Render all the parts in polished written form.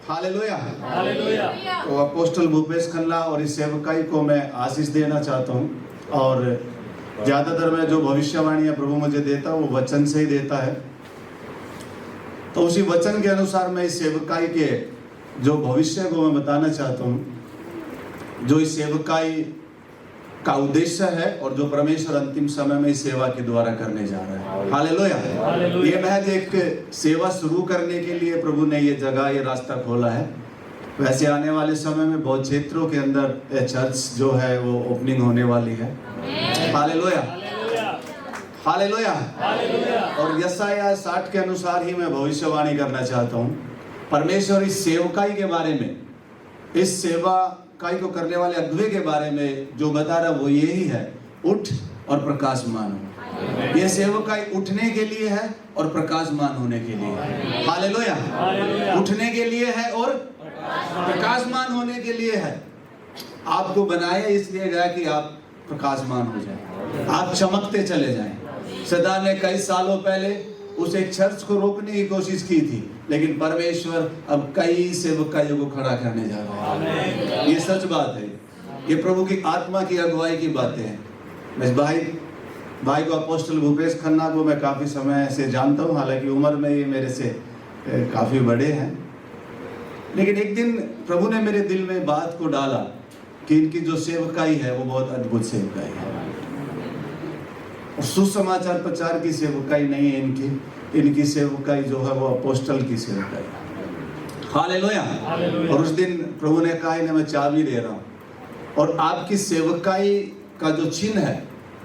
Hallelujah. Hallelujah. तो apostle Bhupesh Khanna और इस सेवकाई को मैं आशीष देना चाहता हूँ। और ज़्यादातर मैं जो भविष्यवाणियाँ प्रभु मुझे देता है वो वचन से ही देता है। तो उसी वचन के अनुसार मैं इस सेवकाई के जो भविष्य को मैं बताना चाहता हूँ, जो इस सेवकाई का उद्देश्य है और जो परमेश्वर अंतिम समय में इस सेवा के द्वारा करने जा रहा है। हालेलुया। ये महज एक सेवा शुरू करने के लिए प्रभु ने ये जगह, ये रास्ता खोला है। वैसे आने वाले समय में बहुत क्षेत्रों के अंदर चर्च जो है वो ओपनिंग होने वाली है। Hallelujah, hallelujah. और यशायाह 60 के अनुसार ही मैं भविष्यवाणी करना चाहता हूँ। परमेश्वर इस सेवकाई के बारे में, इस सेवकाई को करने वाले अगुवे के बारे में जो बता रहा वो यही है, उठ और प्रकाशमान हो। ये सेवकाई उठने के लिए है और प्रकाशमान होने के लिए है। हालेलुया। उठने के लिए है और प्रकाशमान होने के लिए है। आपको बनाया इसलिए गया कि आप प्रकाशमान हो जाए, आप चमकते चले जाएं। सदा ने कई सालों पहले उस एक चर्च को रोकने की कोशिश की थी, लेकिन परमेश्वर अब कई सेवकाइयों को खड़ा करने जा रहा है। ये सच बात है, ये प्रभु की आत्मा की अगुवाई की बातें हैं। मैं भाई को अपोस्टल भूपेश खन्ना को मैं काफ़ी समय से जानता हूँ, हालांकि उम्र में ये मेरे से काफ़ी बड़े हैं। लेकिन एक दिन प्रभु ने मेरे दिल में बात को डाला कि इनकी जो सेवकाई है वो बहुत अद्भुत सेवकाई है। सुसमाचार प्रचार की सेवकाई नहीं है इनकी सेवकाई जो है वो अपोस्टल की सेवकाई है। हालेलुया। और उस दिन प्रभु ने कहा इन्हें मैं चाबी दे रहा हूँ, और आपकी सेवकाई का जो चिन्ह है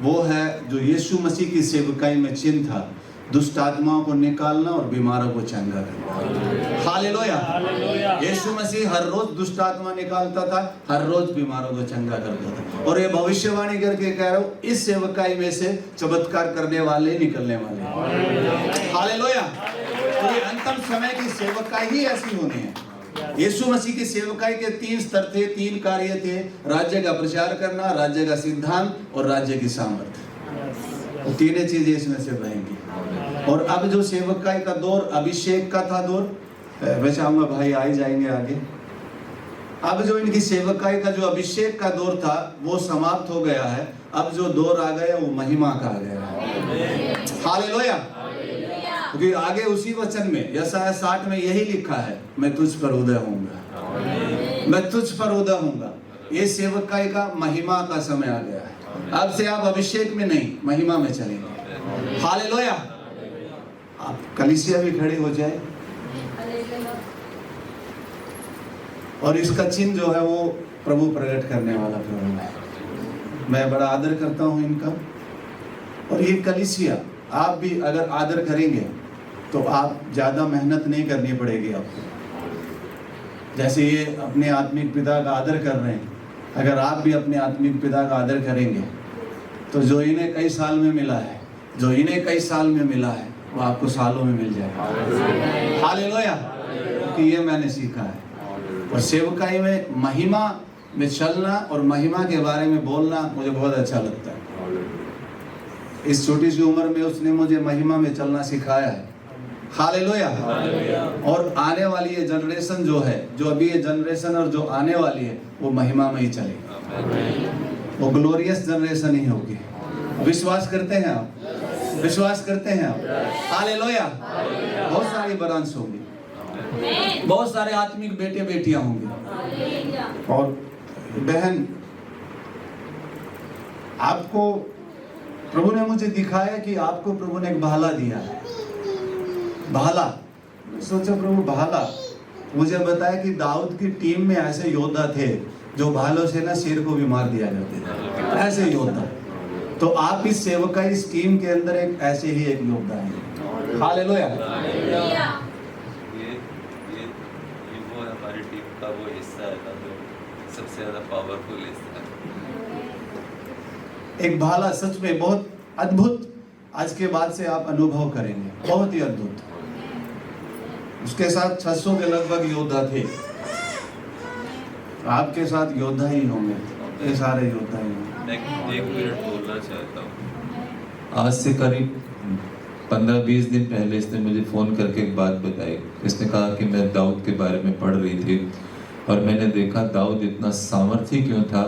वो है जो यीशु मसीह की सेवकाई में चिन्ह था, दुष्ट आत्माओं को निकालना और बीमारों को चंगा करना। हालेलुया। यीशु मसीह हर रोज दुष्ट आत्मा निकालता था, हर रोज बीमारों को चंगा करता था। और ये भविष्यवाणी करके कह रहा हूँ, इस सेवकाई में से चमत्कार करने वाले निकलने वाले। हालेलुया। तो ये अंतिम समय की सेवकाई ही ऐसी होनी है। यीशु मसीह की सेवकाई के 3 स्तर थे, 3 कार्य थे: राज्य का प्रचार करना, राज्य का सिद्धांत और राज्य की सामर्थ्य। तीनों चीजें इसमें से बहेंगी। और अब जो सेवकाई का दौर अभिषेक का था दौर, मैं चाहूंगा भाई आ ही जाएंगे आगे। अब जो इनकी सेवकाई का जो अभिषेक का दौर था वो समाप्त हो गया है। अब जो दौर आ गया वो महिमा का आ गया है। हालेलुया। क्योंकि आगे उसी वचन में यशायाह 60 में यही लिखा है, मैं तुझ पर उदय होऊंगा, मैं तुझ पर उदय होऊंगा। ये सेवकाई का महिमा का समय आ गया है। अब से आप अभिषेक में नहीं, महिमा में चलेंगे। हालेलुया। आप कलीसिया भी खड़े हो जाए। और इसका चिन्ह जो है वो प्रभु प्रकट करने वाला प्रभु है। मैं बड़ा आदर करता हूँ इनका। और ये कलीसिया आप भी अगर आदर करेंगे तो आप ज़्यादा मेहनत नहीं करनी पड़ेगी आपको। जैसे ये अपने आत्मिक पिता का आदर कर रहे हैं, अगर आप भी अपने आत्मिक पिता का आदर करेंगे तो जो इन्हें कई साल में मिला है, जो इन्हें कई साल में मिला है, वो आपको सालों में मिल जाएगा। हालेलुया। क्योंकि ये मैंने सीखा है। और सेवकाई में महिमा में चलना और महिमा के बारे में बोलना मुझे बहुत अच्छा लगता है। इस छोटी सी उम्र में उसने मुझे महिमा में चलना सिखाया है। हालेलुया। और आने वाली ये जनरेशन जो है, जो अभी ये जनरेशन और जो आने वाली है, वो महिमा में ही चलेगी। वो ग्लोरियस जनरेशन ही होगी। विश्वास करते हैं आप? विश्वास करते हैं आप? हालेलुया। बहुत सारी ब्रांच होंगी, बहुत सारे आत्मिक बेटे बेटियां होंगे। और बहन, आपको प्रभु ने मुझे दिखाया कि आपको प्रभु ने एक भाला दिया है। भाला, सोचा प्रभु भाला, मुझे बताया कि दाऊद की टीम में ऐसे योद्धा थे जो भालों से ना शेर को भी मार दिया करते थे, ऐसे योद्धा। तो आप इस सेवकाई इस टीम के अंदर एक ऐसे ही एक योद्धा है। हालेलुया। ये वो हमारी टीम का वो हिस्सा है जो सबसे ज्यादा पावरफुल हिस्सा है। एक भाला सच में बहुत अद्भुत आज के बाद से आप अनुभव करेंगे, बहुत ही अद्भुत। उसके साथ 600 के लगभग योद्धा थे। आपके साथ योद्धा ही होंगे, ये सारे योद्धा ही होंगे। एक मिनट बोलना चाहता हूँ। आज से करीब 15-20 दिन पहले इसने मुझे फ़ोन करके एक बात बताई। इसने कहा कि मैं दाऊद के बारे में पढ़ रही थी और मैंने देखा दाऊद इतना सामर्थी क्यों था,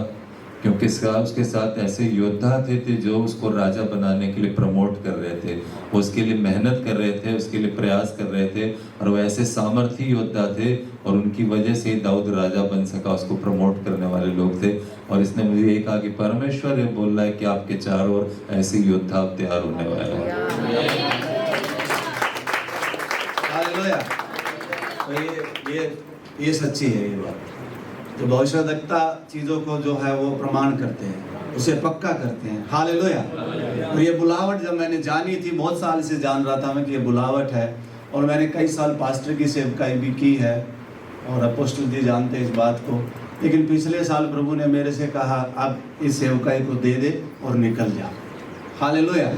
क्योंकि उसके साथ ऐसे योद्धा थे जो उसको राजा बनाने के लिए प्रमोट कर रहे थे, उसके लिए मेहनत कर रहे थे, उसके लिए प्रयास कर रहे थे, और वो ऐसे सामर्थी योद्धा थे और उनकी वजह से ही दाऊद राजा बन सका, उसको प्रमोट करने वाले लोग थे। और इसने मुझे ये कहा कि परमेश्वर ये बोल रहा है कि आपके चारों ओर ऐसे योद्धा अब तैयार होने वाले हैं। हालेलुया। तो ये सच्ची है ये बात। जो भविष्यवक्ता चीज़ों को जो है वो प्रमाण करते हैं, उसे पक्का करते हैं। हालेलुया। तो ये बुलावट जब मैंने जानी थी, बहुत साल से जान रहा था मैं कि ये बुलावट है, और मैंने कई साल पास्टर की सेवकाई भी की है और अपोस्टल जी जानते हैं इस बात को। लेकिन पिछले साल प्रभु ने मेरे से कहा अब इस सेवकाई को दे दे और निकल जा। हालेलुया।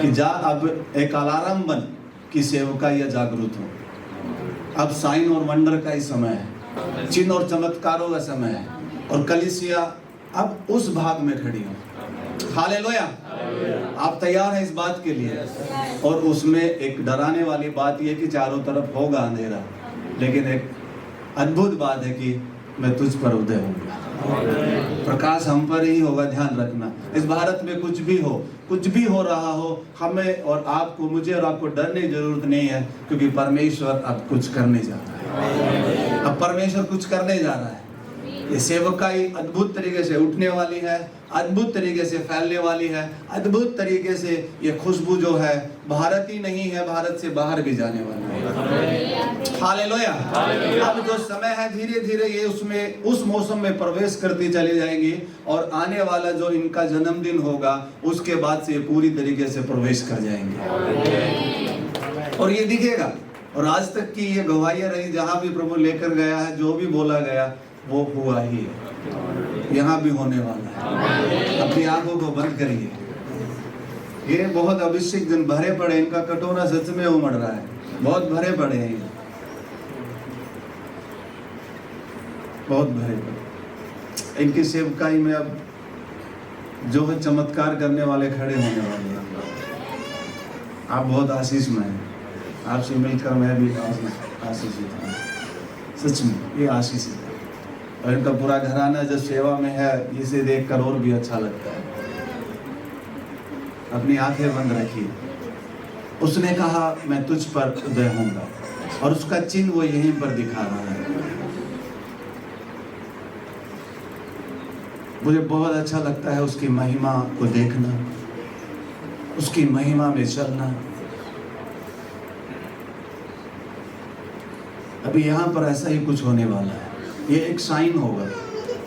कि जा, अब एक अलार्म बन कि सेवकाई या जागरूक हो। अब साइन और वंडर का ही समय है, चिन्ह और चमत्कारों का समय है, और कलीसिया अब उस भाग में खड़ी हो। हालेलुया। आप तैयार हैं इस बात के लिए? और उसमें एक डराने वाली बात यह कि चारों तरफ होगा अंधेरा, लेकिन एक अद्भुत बात है कि मैं तुझ पर उदय होऊंगा। प्रकाश हम पर ही होगा। ध्यान रखना, इस भारत में कुछ भी हो रहा हो, हमें और आपको, मुझे और आपको डरने की जरूरत नहीं है, क्योंकि परमेश्वर अब कुछ करने जा रहा है। अब परमेश्वर कुछ करने जा रहा है। ये सेवकाई अद्भुत तरीके से उठने वाली है, अद्भुत तरीके से फैलने वाली है, अद्भुत तरीके से ये खुशबू जो है भारत ही नहीं है, भारत से बाहर भी जाने वाली है। हालेलुया। अब जो समय है धीरे धीरे ये उसमें उस मौसम में प्रवेश करती चली जाएंगी, और आने वाला जो इनका जन्मदिन होगा उसके बाद से ये पूरी तरीके से प्रवेश कर जाएंगे, और ये दिखेगा। और आज तक की ये गवाहियां रही, जहां भी प्रभु लेकर गया है, जो भी बोला गया वो हुआ ही है, यहाँ भी होने वाला है। अपनी आंखों को बंद करिए। ये बहुत अभिषेक जन भरे पड़े, इनका कटोरा सच में उमड़ रहा है, बहुत भरे पड़े हैं, बहुत भरे पड़े। इनकी सेवकाई में अब जो है चमत्कार करने वाले खड़े होने वाले हैं। आप बहुत आशीष में हैं, आपसे मिलकर मैं भी आशीषित हूँ, सच में ये आशीषित है। और इनका पूरा घराना जो सेवा में है, इसे देखकर और भी अच्छा लगता है। अपनी आंखें बंद रखिए। उसने कहा मैं तुझ पर उदय होऊंगा, और उसका चिन्ह वो यहीं पर दिखा रहा है। मुझे बहुत अच्छा लगता है उसकी महिमा को देखना, उसकी महिमा में चलना। अभी यहाँ पर ऐसा ही कुछ होने वाला है। ये एक साइन होगा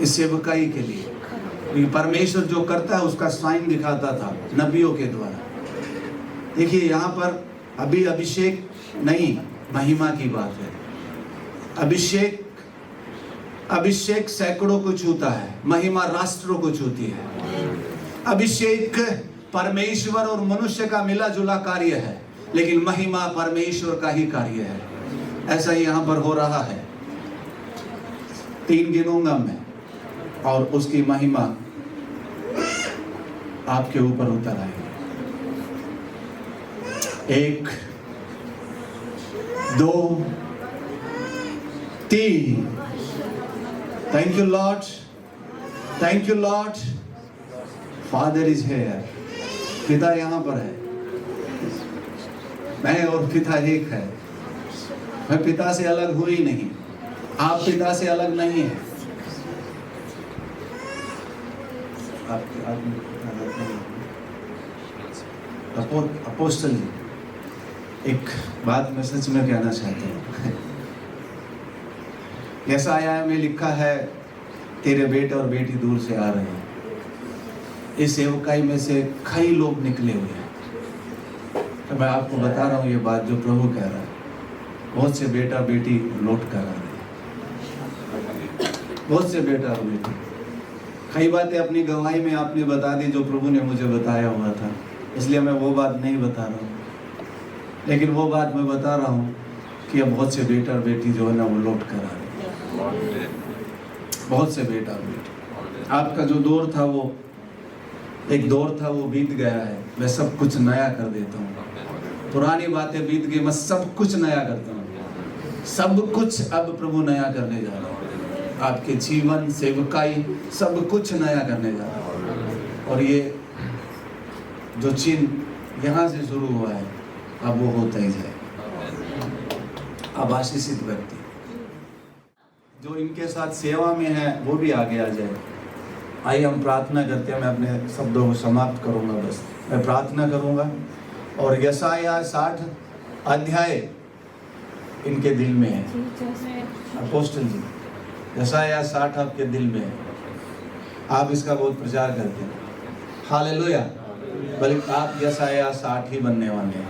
इस सेवकाई के लिए। परमेश्वर जो करता है उसका साइन दिखाता था नबियों के द्वारा। देखिए यहाँ पर अभी अभिषेक नहीं, महिमा की बात है। अभिषेक सैकड़ों को छूता है, महिमा राष्ट्रों को छूती है। अभिषेक परमेश्वर और मनुष्य का मिला जुला कार्य है, लेकिन महिमा परमेश्वर का ही कार्य है। ऐसा ही यहाँ पर हो रहा है। 3 गिनूंगा मैं, और उसकी महिमा आपके ऊपर उतर आएगी। 1 2 3। Thank you Lord, thank you Lord. Father is here. पिता यहाँ पर है। मैं और पिता एक है। मैं पिता से अलग हुई नहीं, आप पिता से अलग नहीं है। अपोस्टल जी, एक बात मैं सच में कहना चाहता हूँ। ऐसा आया में लिखा है, तेरे बेटे और बेटी दूर से आ रहे हैं। इस सेवकाई में से कई लोग निकले हुए हैं। तो मैं आपको बता रहा हूँ ये बात जो प्रभु कह रहा है। बहुत से बेटा बेटी लौट कर आ रहे हैं, बहुत से बेटा और बेटी। कई बातें अपनी गवाही में आपने बता दी जो प्रभु ने मुझे बताया हुआ था, इसलिए मैं वो बात नहीं बता रहा हूँ। लेकिन वो बात मैं बता रहा हूँ कि अब बहुत से बेटा और बेटी जो है ना वो लौट कर आ रहे हैं। बहुत से बेटा और बेटी। आपका जो दौर था वो बीत गया है। मैं सब कुछ नया कर देता हूँ। पुरानी बातें बीत गई, मैं सब कुछ नया करता हूँ। सब कुछ अब प्रभु नया करने जा रहा है। आपके जीवन, सेवकाई, सब कुछ नया करने जा रहा है। और ये जो चिन्ह यहाँ से शुरू हुआ है, अब वो होता ही जाए। अब आशीषित व्यक्ति जो इनके साथ सेवा में है वो भी आगे आ जाए। आइए हम प्रार्थना करते हैं। मैं अपने शब्दों को समाप्त करूंगा, बस मैं प्रार्थना करूंगा। और यशायाह 60 अध्याय इनके दिल में है। अपोस्टल जी, यशायाह 60 आपके दिल में है। आप इसका बहुत प्रचार करते हैं। हालेलुया। बल्कि आप यशायाह 60 ही बनने वाले हैं।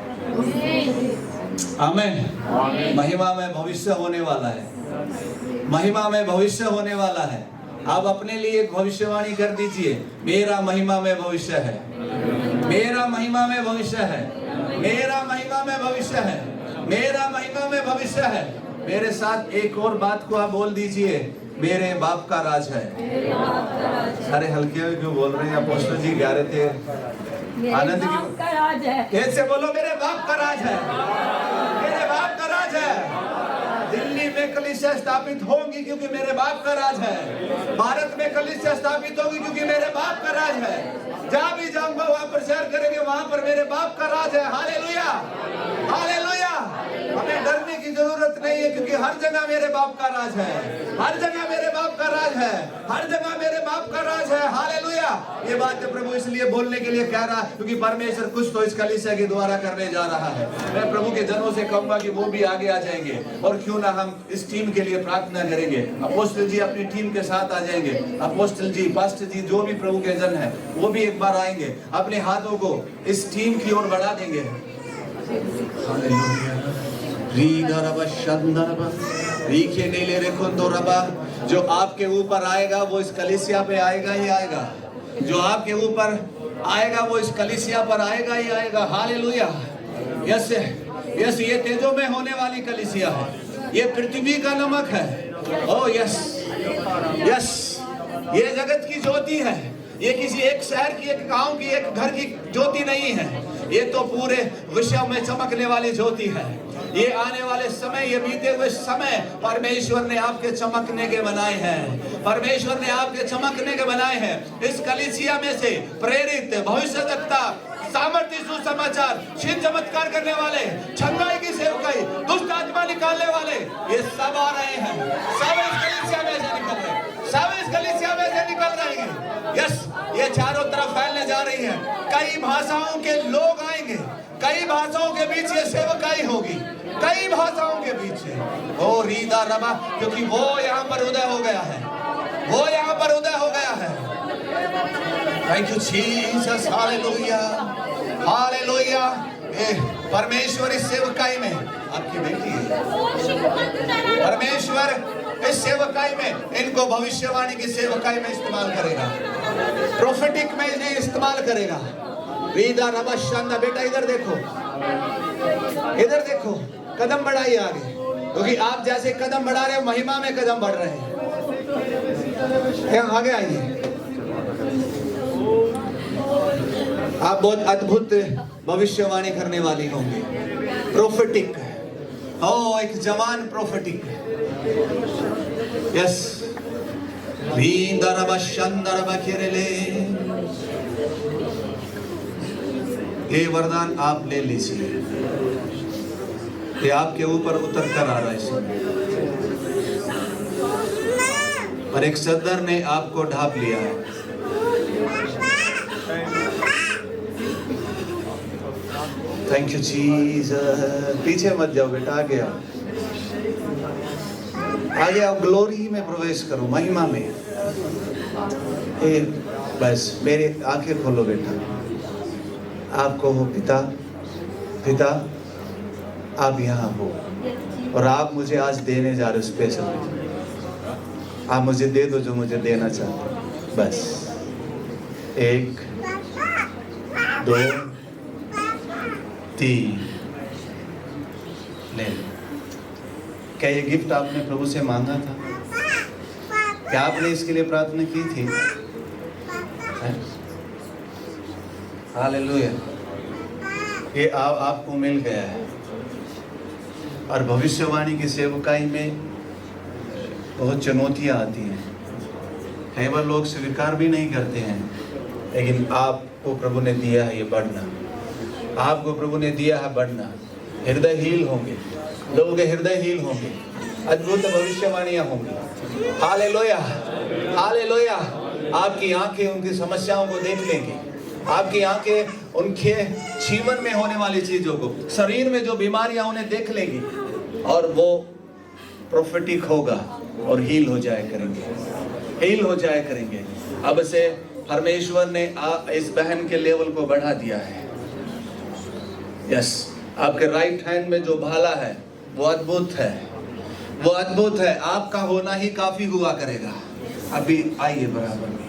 आमीन। महिमा में भविष्य होने वाला है। महिमा में भविष्य होने वाला है। आप अपने लिए एक भविष्यवाणी कर दीजिए, मेरा महिमा में भविष्य है, मेरा महिमा में भविष्य है, मेरा महिमा में भविष्य है, मेरा महिमा में भविष्य है। मेरे साथ एक और बात को आप बोल दीजिए, मेरे बाप का राज है। अरे हल्के में क्यों बोल रहे हैं? अपोस्टल जी गा रहे थे, आनंद की कैसे बोलो, मेरे बाप का राज है, मेरे बाप का राज है। दिल्ली में कलीसिया स्थापित होंगी क्योंकि मेरे बाप का राज है। भारत में कलीसिया स्थापित होगी क्योंकि मेरे बाप का राज है। जहाँ भी जाऊंगा वहाँ प्रचार करेंगे, वहाँ पर मेरे बाप का राज है। Hallelujah, hallelujah. हमें डरने की जरूरत नहीं है क्योंकि हर जगह मेरे बाप का राज है, हर जगह मेरे बाप का राज है, हर जगह मेरे बाप का राज है। हालेलुया। ये बात प्रभु इसलिए बोलने के लिए कह रहा है क्योंकि परमेश्वर कुछ तो इस कलीसिया के द्वारा करने जा रहा है। मैं प्रभु के जनों से कहूंगा कि वो भी आगे आ जाएंगे। और क्यों ना हम इस टीम के लिए प्रार्थना करेंगे। अपोस्टल जी अपनी टीम के साथ आ जाएंगे। अपोस्टल जी, पास्टर जी, जो भी प्रभु के जन है वो भी एक बार आएंगे, अपने हाथों को इस टीम की ओर बढ़ा देंगे। जो आपके ऊपर आएगा वो इस कलीसिया पे आएगा ही आएगा। जो आपके ऊपर आएगा वो इस कलीसिया पर आएगा ही आएगा। हालेलुया। यस यस, ये तेजों में होने वाली कलीसिया है, ये पृथ्वी का नमक है। ओ यस यस, ये जगत की ज्योति है। ये किसी एक शहर की, एक गांव की, एक घर की ज्योति नहीं है। ये तो पूरे विश्व में चमकने वाली ज्योति है। ये आने वाले समय, ये बीते हुए समय परमेश्वर ने आपके चमकने के बनाए हैं। परमेश्वर ने आपके चमकने के बनाए हैं। इस कलीसिया में से प्रेरित, भविष्यवक्ता, सामर्थ्य, सुसमाचार, चिन्ह चमत्कार करने वाले, छंगाई की सेवकाई, दुष्ट आत्मा निकालने वाले, ये सब आ रहे हैं। सब इस कलीसिया में से निकल रहे हैं, सब इस कलीसिया में से निकल रहे हैं। यस, ये चारों तरफ फैलने जा रही है। कई भाषाओं के लोग आएंगे, कई भाषाओं के बीच ये सेवकाई होगी, कई भाषाओं के बीच। ओ रीदा रबा, क्योंकि वो यहाँ पर उदय हो गया है, वो यहाँ पर उदय हो गया है। Thank you Jesus. Hallelujah, hallelujah. परमेश्वर इस सेवकाई में, आपकी बेटी है, परमेश्वर इस सेवकाई में इनको भविष्यवाणी की सेवकाई में इस्तेमाल करेगा, प्रोफेटिक में इन्हें इस्तेमाल करेगा। रीदा रबा शांदा। बेटा इधर देखो, इधर देखो, कदम बढ़ाइए आगे, क्योंकि आप जैसे कदम बढ़ा रहे हो महिमा में कदम बढ़ रहे हैं। आगे आइए। आप बहुत अद्भुत भविष्यवाणी करने वाली होंगे, प्रोफेटिक। ओ एक जवान प्रोफेटिक। यस। ये वरदान आप ले लीजिए, ये आपके ऊपर उतर कर आ रहा है। और एक सदर ने आपको ढाप लिया है। Thank you Jesus. पीछे मत जाओ बेटा, आगे आओ, आगे आओ। ग्लोरी में प्रवेश करो, महिमा में। बस मेरी आंखें खोलो बेटा। आपको हो पिता, पिता आप यहाँ हो और आप मुझे आज देने जा रहे हो स्पेशल। आप मुझे दे दो जो मुझे देना चाहते हो। बस 1 2 3 ले लो। क्या ये गिफ्ट आपने प्रभु से मांगा था? क्या आपने इसके लिए प्रार्थना की थी? हालेलुया। ये आपको मिल गया है। और भविष्यवाणी की सेवकाई में बहुत चुनौतियाँ आती हैं, कई बार लोग स्वीकार भी नहीं करते हैं, लेकिन आपको प्रभु ने दिया है ये बढ़ना, आपको प्रभु ने दिया है बढ़ना। हृदय हील होंगे, लोगों के हृदय हील होंगे, अद्भुत भविष्यवाणियाँ होंगी। Hallelujah, hallelujah. आपकी आंखें उनकी समस्याओं को देख लेंगी, आपकी आंखें उनके जीवन में होने वाली चीजों को, शरीर में जो बीमारियां उन्हें देख लेंगी, और वो प्रोफेटिक होगा और हील हो जाया करेंगे, हील हो जाया करेंगे। अब से परमेश्वर ने इस बहन के लेवल को बढ़ा दिया है। यस, आपके राइट हैंड में जो भाला है वो अद्भुत है, वो अद्भुत है। आपका होना ही काफी हुआ करेगा। अभी आइए बराबर में।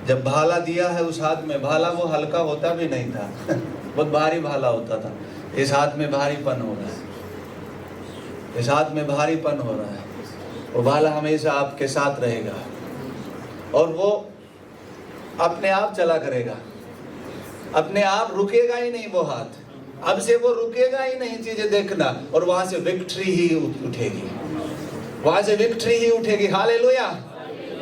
जब भाला दिया है उस हाथ में, भाला वो हल्का होता भी नहीं था बहुत भारी भाला होता था। इस हाथ में भारीपन हो रहा है, इस हाथ में भारीपन हो रहा है। वो भाला हमेशा आपके साथ रहेगा और वो अपने आप चला करेगा, अपने आप रुकेगा ही नहीं वो हाथ। अब से वो रुकेगा ही नहीं चीजें देखना, और वहां से विक्ट्री ही उठेगी, वहां से विक्ट्री ही उठेगी। हालेलुया।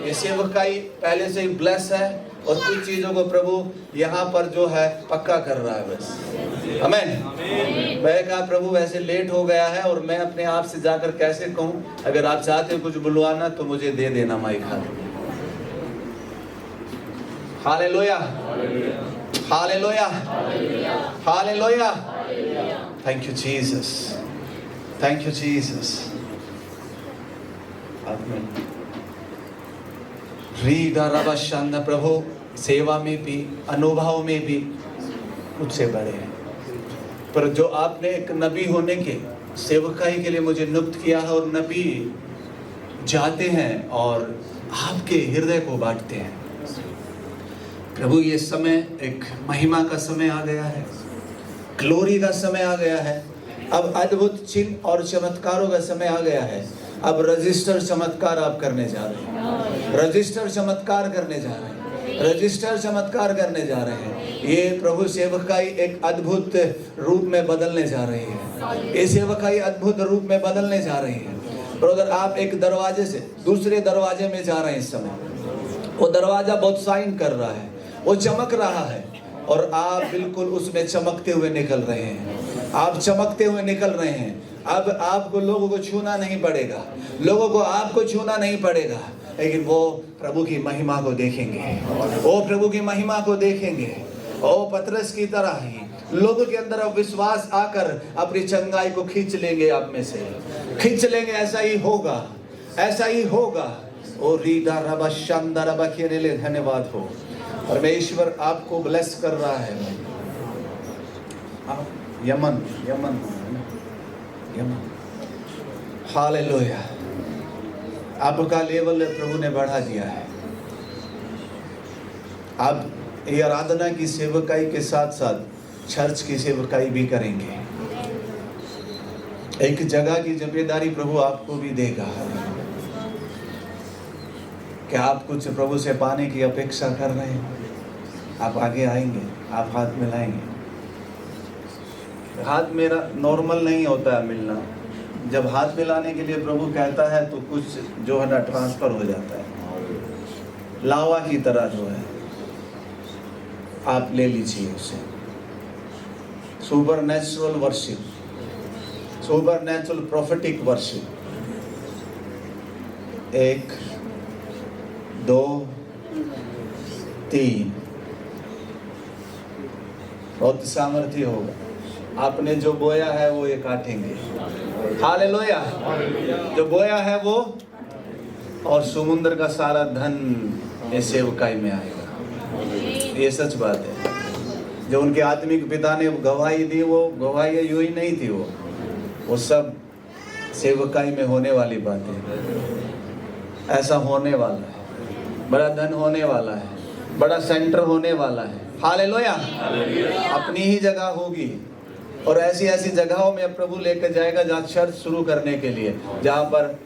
ये सेवकाई पहले से ही ब्लेस है, और कुछ चीजों को प्रभु यहाँ पर जो है पक्का कर रहा है बस। आमीन। मैं कहा प्रभु वैसे लेट हो गया है, और मैं अपने आप से जाकर कैसे कहूँ, अगर आप चाहते हो कुछ बुलवाना तो मुझे दे देना माइक हाथ। Hallelujah, hallelujah, hallelujah. Thank you Jesus, thank you Jesus. प्रभु सेवा में भी, अनुभव में भी मुझसे बड़े हैं, पर जो आपने एक नबी होने के सेवकाई के लिए मुझे नियुक्त किया है, और नबी जाते हैं और आपके हृदय को बांटते हैं। प्रभु ये समय एक महिमा का समय आ गया है, ग्लोरी का समय आ गया है। अब अद्भुत चिन्ह और चमत्कारों का समय आ गया है। अब रजिस्टर चमत्कार आप करने जा रहे हैं, रजिस्टर चमत्कार करने जा रहे हैं, रजिस्टर चमत्कार करने जा रहे हैं। ये प्रभु सेवकाई एक अद्भुत रूप में बदलने जा रही है, ये सेवकाई अद्भुत रूप में बदलने जा रही है। ब्रदर, आप एक दरवाजे से दूसरे दरवाजे में जा रहे हैं इस समय। वो दरवाजा बहुत साइन कर रहा है, वो चमक रहा है, और आप बिल्कुल उसमें चमकते हुए निकल रहे हैं, आप चमकते हुए निकल रहे हैं। अब आपको लोगों को छूना नहीं पड़ेगा, लोगों को आपको छूना नहीं पड़ेगा, लेकिन वो प्रभु की महिमा को देखेंगे, वो प्रभु की महिमा को देखेंगे। ओ पतरस की तरह ही लोगों के अंदर अब विश्वास आकर अपनी चंगाई को खींच लेंगे, आप में से खींच लेंगे। ऐसा ही होगा, ऐसा ही होगा। ओ रीडा रबा शांदा रबा खेने ले, धन्यवाद हो। परमेश्वर आपको ब्लेस कर रहा है। Yemen, Yemen, Yemen. हालेलुया। आपका लेवल प्रभु ने बढ़ा दिया है। आप ये आराधना की सेवकाई के साथ साथ चर्च की सेवकाई भी करेंगे। एक जगह की जिम्मेदारी प्रभु आपको भी देगा कि आप कुछ प्रभु से पाने की अपेक्षा कर रहे हैं। आप आगे आएंगे, आप हाथ मिलाएंगे। हाथ मेरा नॉर्मल नहीं होता है मिलना, जब हाथ मिलाने के लिए प्रभु कहता है तो कुछ जो है ना ट्रांसफर हो जाता है, लावा की तरह जो है। आप ले लीजिए उसे। Super natural worship, super natural prophetic worship. 1 2 3 बहुत सामर्थ्य होगा। आपने जो बोया है वो ये काटेंगे। हालेलुया। जो बोया है वो, और समुद्र का सारा धन ये सेवकाई में आएगा। ये सच बात है। जो उनके आत्मिक पिता ने गवाही दी, वो गवाही यूं ही नहीं थी, वो सब सेवकाई में होने वाली बातें। ऐसा होने वाला है, बड़ा धन होने वाला है, बड़ा सेंटर होने वाला है। हालेलुया। अपनी ही जगह होगी, और ऐसी ऐसी जगहों में प्रभु लेकर जाएगा जहाँ चर्च शुरू करने के लिए, जहाँ पर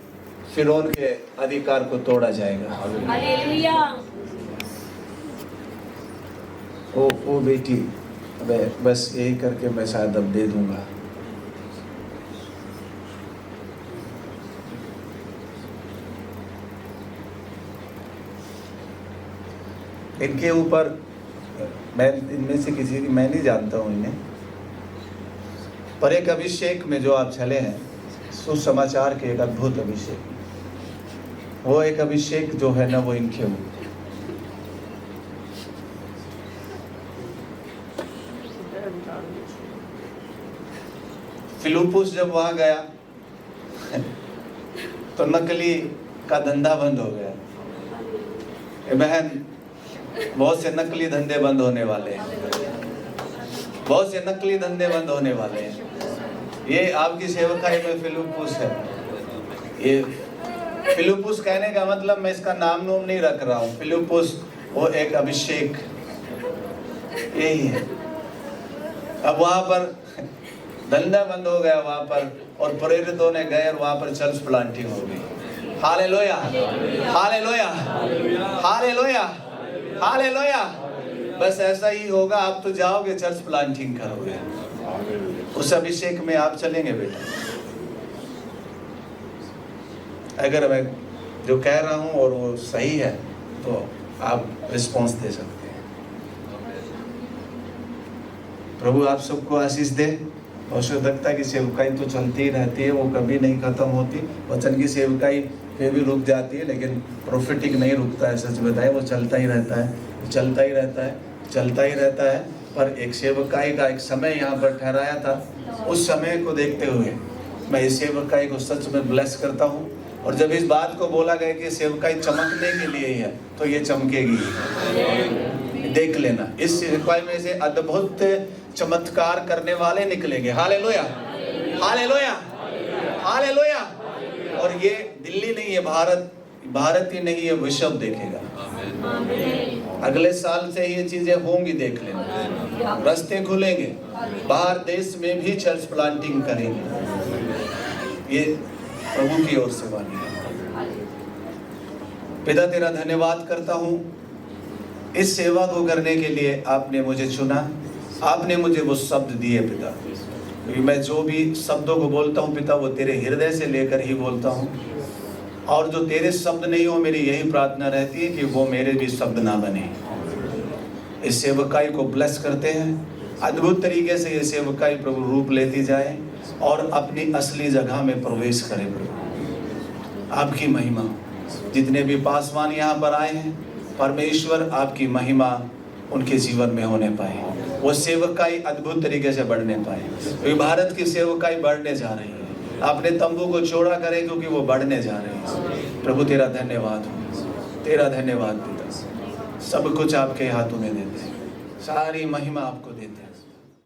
फिरौन के अधिकार को तोड़ा जाएगा। हालेलुया। ओ बेटी, अबे बस यही करके मैं शायद अब दे दूंगा। इनके ऊपर मैं इनमें से किसी की मैं नहीं जानता हूँ इन्हें, पर एक अभिषेक में जो आप चले हैं, सुसमाचार के एक अद्भुत अभिषेक, वो एक अभिषेक जो है ना वो इनके ऊपर। फिलिप्पुस जब वहां गया तो नकली का धंधा बंद हो गया। बहन, बहुत से नकली धंधे बंद होने वाले हैं, बहुत से नकली धंधे बंद होने वाले हैं। ये आपकी सेवकाई में फिलिप्पुस है। ये फिलिप्पुस कहने का मतलब मैं इसका नाम नूम नहीं रख रहा हूँ। फिलिप्पुस वो एक अभिषेक यही है। अब वहां पर धंधा बंद हो गया वहां पर, और प्रेरितों ने गए और वहां पर चर्च प्लांटिंग हो गई। Hallelujah, hallelujah, hallelujah, hallelujah. बस ऐसा ही होगा, आप तो जाओगे चर्च प्लांटिंग करोगे, उस अभिषेक में आप चलेंगे बेटा। अगर मैं जो कह रहा हूं और वो सही है तो आप रिस्पॉन्स दे सकते हैं। प्रभु आप सबको आशीष दे। औषधकता की सेवकाई तो चलती ही रहती है, वो कभी नहीं खत्म होती। वचन की सेवकाई फिर भी रुक जाती है, लेकिन प्रोफेटिक नहीं रुकता है। सच बताए, वो चलता ही रहता है, चलता ही रहता है, चलता ही रहता है। पर एक सेवकाई का एक समय यहाँ पर ठहराया था, उस समय को देखते हुए मैं इस सेवकाई को सच में ब्लेस करता हूँ। और जब इस बात को बोला गया कि सेवकाई चमकने के लिए ही है, तो ये चमकेगी। देख लेना, इस सेवकाई में से अद्भुत चमत्कार करने वाले निकलेंगे। Hallelujah, hallelujah, hallelujah. और ये दिल्ली नहीं है, भारत ही नहीं है, विश्व देखेगा। अगले साल से ये चीजें होंगी, देख लेना। रास्ते खुलेंगे, बाहर देश में भी चर्च प्लांटिंग करेंगे। ये प्रभु की ओर से वाणी है। पिता तेरा धन्यवाद करता हूँ, इस सेवा को करने के लिए आपने मुझे चुना, आपने मुझे वो शब्द दिए पिता। क्योंकि मैं जो भी शब्दों को बोलता हूँ पिता, वो तेरे हृदय से लेकर ही बोलता हूँ। और जो तेरे शब्द नहीं हो, मेरी यही प्रार्थना रहती है कि वो मेरे भी शब्द ना बने। इस सेवकाई को ब्लेस करते हैं, अद्भुत तरीके से ये सेवकाई प्रभु रूप लेती जाए और अपनी असली जगह में प्रवेश करे। प्रभु आपकी महिमा, जितने भी पासवान यहाँ पर आए हैं, परमेश्वर आपकी महिमा उनके जीवन में होने पाए, वो सेवकाई अद्भुत तरीके से बढ़ने पाए। क्योंकि भारत की सेवकाई बढ़ने जा रही है। अपने तंबू को चौड़ा करें, क्योंकि वो बढ़ने जा रहे हैं। प्रभु तेरा धन्यवाद हो, तेरा धन्यवाद पिता। सब कुछ आपके हाथों में देते हैं, सारी महिमा आपको देते हैं।